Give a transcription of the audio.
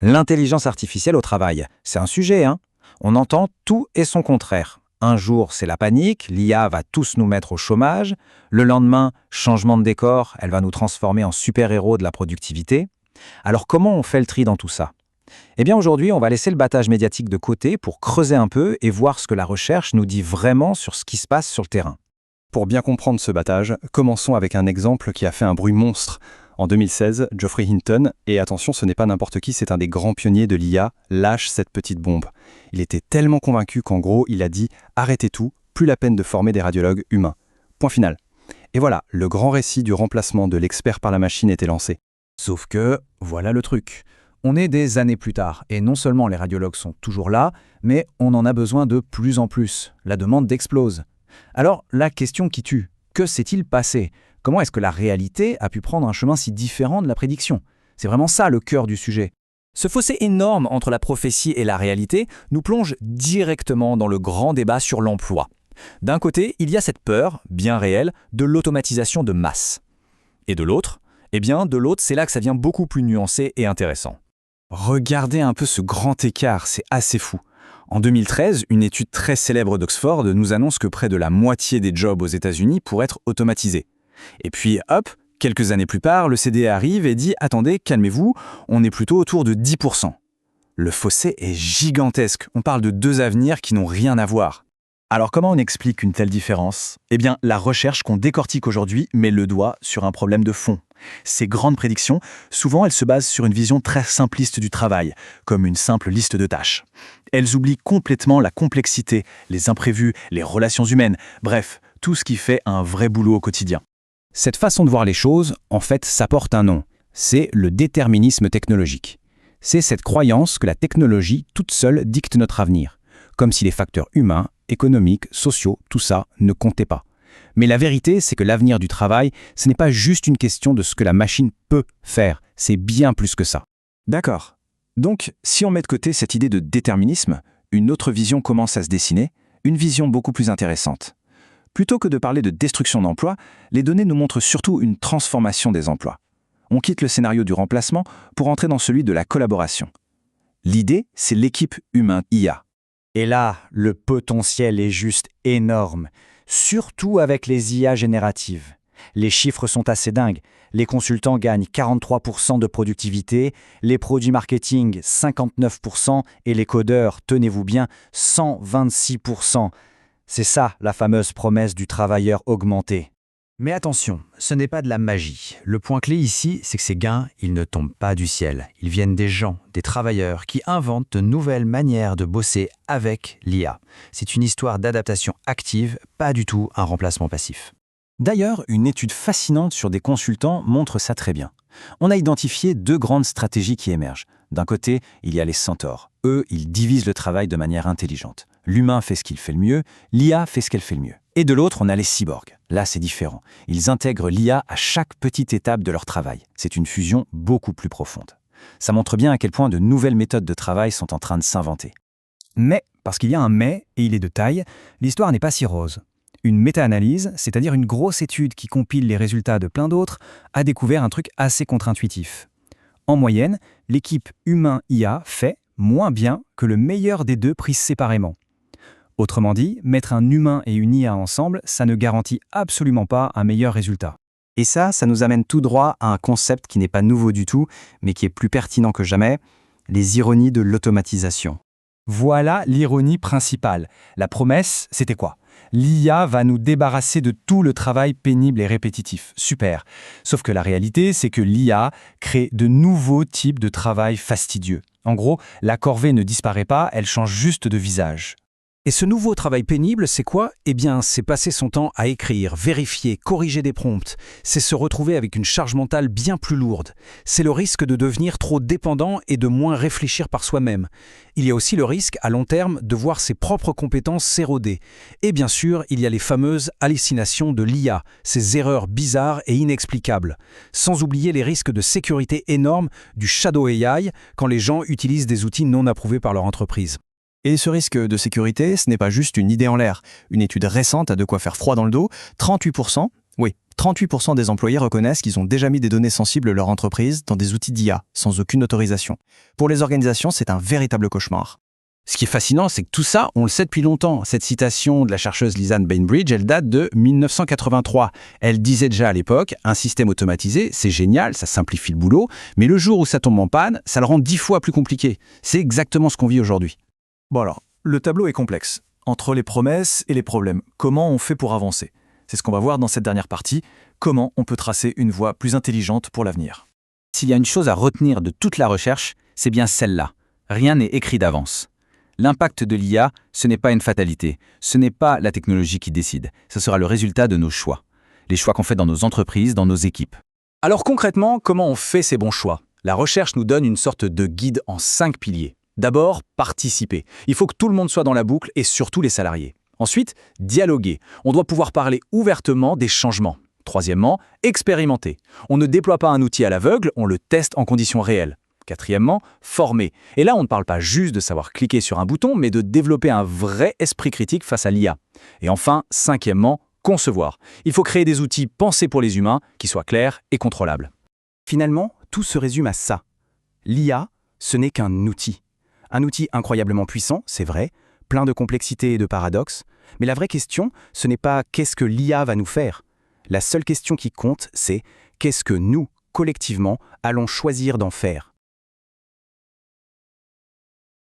L'intelligence artificielle au travail, c'est un sujet, hein. On entend tout et son contraire. Un jour, c'est la panique, l'IA va tous nous mettre au chômage. Le lendemain, changement de décor, elle va nous transformer en super-héros de la productivité. Alors comment on fait le tri dans tout ça? Eh bien aujourd'hui, on va laisser le battage médiatique de côté pour creuser un peu et voir ce que la recherche nous dit vraiment sur ce qui se passe sur le terrain. Pour bien comprendre ce battage, commençons avec un exemple qui a fait un bruit monstre. En 2016, Geoffrey Hinton, et attention, ce n'est pas n'importe qui, c'est un des grands pionniers de l'IA, lâche cette petite bombe. Il était tellement convaincu qu'en gros, il a dit « Arrêtez tout, plus la peine de former des radiologues humains ». Point final. Et voilà, le grand récit du remplacement de l'expert par la machine était lancé. Sauf que, voilà le truc. On est des années plus tard, et non seulement les radiologues sont toujours là, mais on en a besoin de plus en plus. La demande explose. Alors, la question qui tue, que s'est-il passé? Comment est-ce que la réalité a pu prendre un chemin si différent de la prédiction? C'est vraiment ça le cœur du sujet. Ce fossé énorme entre la prophétie et la réalité nous plonge directement dans le grand débat sur l'emploi. D'un côté, il y a cette peur, bien réelle, de l'automatisation de masse. Et de l'autre, c'est là que ça devient beaucoup plus nuancé et intéressant. Regardez un peu ce grand écart, c'est assez fou. En 2013, une étude très célèbre d'Oxford nous annonce que près de la moitié des jobs aux États-Unis pourraient être automatisés. Et puis, hop, quelques années plus tard, le CDE arrive et dit « Attendez, calmez-vous, on est plutôt autour de 10%. » Le fossé est gigantesque, on parle de deux avenirs qui n'ont rien à voir. Alors comment on explique une telle différence? Eh bien, la recherche qu'on décortique aujourd'hui met le doigt sur un problème de fond. Ces grandes prédictions, souvent elles se basent sur une vision très simpliste du travail, comme une simple liste de tâches. Elles oublient complètement la complexité, les imprévus, les relations humaines, bref, tout ce qui fait un vrai boulot au quotidien. Cette façon de voir les choses, en fait, ça porte un nom. C'est le déterminisme technologique. C'est cette croyance que la technologie toute seule dicte notre avenir, comme si les facteurs humains, économiques, sociaux, tout ça ne comptait pas. Mais la vérité, c'est que l'avenir du travail, ce n'est pas juste une question de ce que la machine peut faire, c'est bien plus que ça. D'accord. Donc, si on met de côté cette idée de déterminisme, une autre vision commence à se dessiner, une vision beaucoup plus intéressante. Plutôt que de parler de destruction d'emplois, les données nous montrent surtout une transformation des emplois. On quitte le scénario du remplacement pour entrer dans celui de la collaboration. L'idée, c'est l'équipe humain-IA. Et là, le potentiel est juste énorme, surtout avec les IA génératives. Les chiffres sont assez dingues. Les consultants gagnent 43% de productivité, les produits marketing 59% et les codeurs, tenez-vous bien, 126%. C'est ça la fameuse promesse du travailleur augmenté. Mais attention, ce n'est pas de la magie. Le point clé ici, c'est que ces gains, ils ne tombent pas du ciel. Ils viennent des gens, des travailleurs qui inventent de nouvelles manières de bosser avec l'IA. C'est une histoire d'adaptation active, pas du tout un remplacement passif. D'ailleurs, une étude fascinante sur des consultants montre ça très bien. On a identifié deux grandes stratégies qui émergent. D'un côté, il y a les centaures. Eux, ils divisent le travail de manière intelligente. L'humain fait ce qu'il fait le mieux, l'IA fait ce qu'elle fait le mieux. Et de l'autre, on a les cyborgs. Là, c'est différent. Ils intègrent l'IA à chaque petite étape de leur travail. C'est une fusion beaucoup plus profonde. Ça montre bien à quel point de nouvelles méthodes de travail sont en train de s'inventer. Mais, parce qu'il y a un mais, et il est de taille, l'histoire n'est pas si rose. Une méta-analyse, c'est-à-dire une grosse étude qui compile les résultats de plein d'autres, a découvert un truc assez contre-intuitif. En moyenne, l'équipe humain-IA fait moins bien que le meilleur des deux pris séparément. Autrement dit, mettre un humain et une IA ensemble, ça ne garantit absolument pas un meilleur résultat. Et ça nous amène tout droit à un concept qui n'est pas nouveau du tout, mais qui est plus pertinent que jamais, les ironies de l'automatisation. Voilà l'ironie principale. La promesse, c'était quoi? L'IA va nous débarrasser de tout le travail pénible et répétitif. Super. Sauf que la réalité, c'est que l'IA crée de nouveaux types de travail fastidieux. En gros, la corvée ne disparaît pas, elle change juste de visage. Et ce nouveau travail pénible, c'est quoi? Eh bien, c'est passer son temps à écrire, vérifier, corriger des prompts. C'est se retrouver avec une charge mentale bien plus lourde. C'est le risque de devenir trop dépendant et de moins réfléchir par soi-même. Il y a aussi le risque, à long terme, de voir ses propres compétences s'éroder. Et bien sûr, il y a les fameuses hallucinations de l'IA, ces erreurs bizarres et inexplicables. Sans oublier les risques de sécurité énormes du shadow AI quand les gens utilisent des outils non approuvés par leur entreprise. Et ce risque de sécurité, ce n'est pas juste une idée en l'air. Une étude récente a de quoi faire froid dans le dos. 38%, Oui, 38% des employés reconnaissent qu'ils ont déjà mis des données sensibles de leur entreprise dans des outils d'IA, sans aucune autorisation. Pour les organisations, c'est un véritable cauchemar. Ce qui est fascinant, c'est que tout ça, on le sait depuis longtemps. Cette citation de la chercheuse Lisanne Bainbridge, elle date de 1983. Elle disait déjà à l'époque, un système automatisé, c'est génial, ça simplifie le boulot, mais le jour où ça tombe en panne, ça le rend 10 fois plus compliqué. C'est exactement ce qu'on vit aujourd'hui. Bon alors, le tableau est complexe. Entre les promesses et les problèmes, comment on fait pour avancer? C'est ce qu'on va voir dans cette dernière partie, comment on peut tracer une voie plus intelligente pour l'avenir. S'il y a une chose à retenir de toute la recherche, c'est bien celle-là. Rien n'est écrit d'avance. L'impact de l'IA, ce n'est pas une fatalité. Ce n'est pas la technologie qui décide. Ce sera le résultat de nos choix. Les choix qu'on fait dans nos entreprises, dans nos équipes. Alors concrètement, comment on fait ces bons choix? La recherche nous donne une sorte de guide en 5 piliers. D'abord, participer. Il faut que tout le monde soit dans la boucle et surtout les salariés. Ensuite, dialoguer. On doit pouvoir parler ouvertement des changements. Troisièmement, expérimenter. On ne déploie pas un outil à l'aveugle, on le teste en conditions réelles. Quatrièmement, former. Et là, on ne parle pas juste de savoir cliquer sur un bouton, mais de développer un vrai esprit critique face à l'IA. Et enfin, cinquièmement, concevoir. Il faut créer des outils pensés pour les humains, qui soient clairs et contrôlables. Finalement, tout se résume à ça. L'IA, ce n'est qu'un outil. Un outil incroyablement puissant, c'est vrai, plein de complexité et de paradoxes, mais la vraie question, ce n'est pas qu'est-ce que l'IA va nous faire. La seule question qui compte, c'est qu'est-ce que nous, collectivement, allons choisir d'en faire.